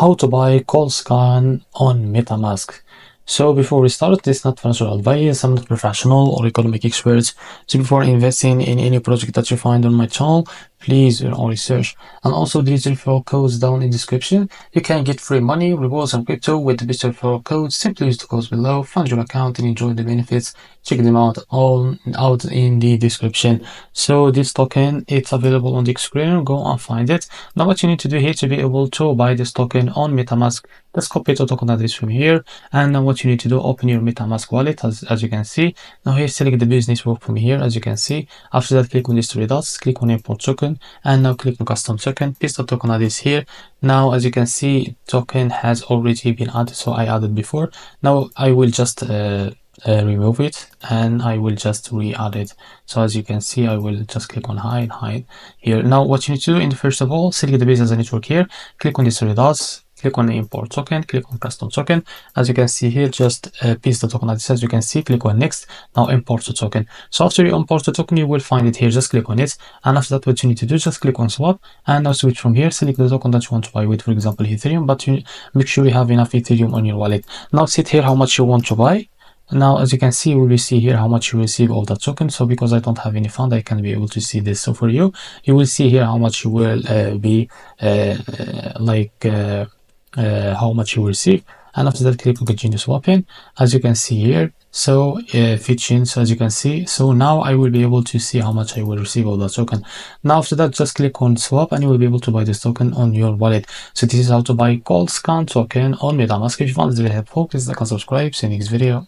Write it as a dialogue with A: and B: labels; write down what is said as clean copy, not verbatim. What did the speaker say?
A: How to buy KOLScan on MetaMask. So before we start, this is not financial advice. I'm not professional or economic expert. So before investing in any project that you find on my channel, please do your research. And also these referral codes down in the description. You can get free money, rewards, and crypto with the best referral codes. Simply use the codes below, fund your account, and enjoy the benefits. Check them out out in the description. So this token, it's available on the screen. Go and find it. Now what you need to do here to be able to buy this token on MetaMask, let's copy the token address from here. And now what you need to do, open your MetaMask wallet as you can see. Now here select the business work from here as you can see. After that click on these three dots, click on import token, and now click on custom token. Paste the token address here. Now as you can see, token has already been added, so I added before. Now I will just remove it and I will just re-add it. So as you can see, I will just click on hide here. Now what you need to do, first of all, select the business network here, click on these three dots, click on the import token, click on custom token. As you can see here, just paste the token address. As you can see, click on next. Now import the token. So after you import the token, you will find it here. Just click on it, and after that what you need to do, just click on swap, and now switch from here. Select the token that you want to buy with, for example Ethereum, but you make sure you have enough Ethereum on your wallet. Now set here how much you want to buy. Now as you can see, we will see here how much you receive of that token. So because I don't have any fund, I can be able to see this. So for you, you will see here how much you will be how much you will receive, and after that click on continue swapping. As you can see here, so fetching, so as you can see, so now I will be able to see how much I will receive of that token. Now after that, just click on swap and you will be able to buy this token on your wallet. So this is how to buy KOLScan token on MetaMask. If you found this very helpful, please like and subscribe. See you next video.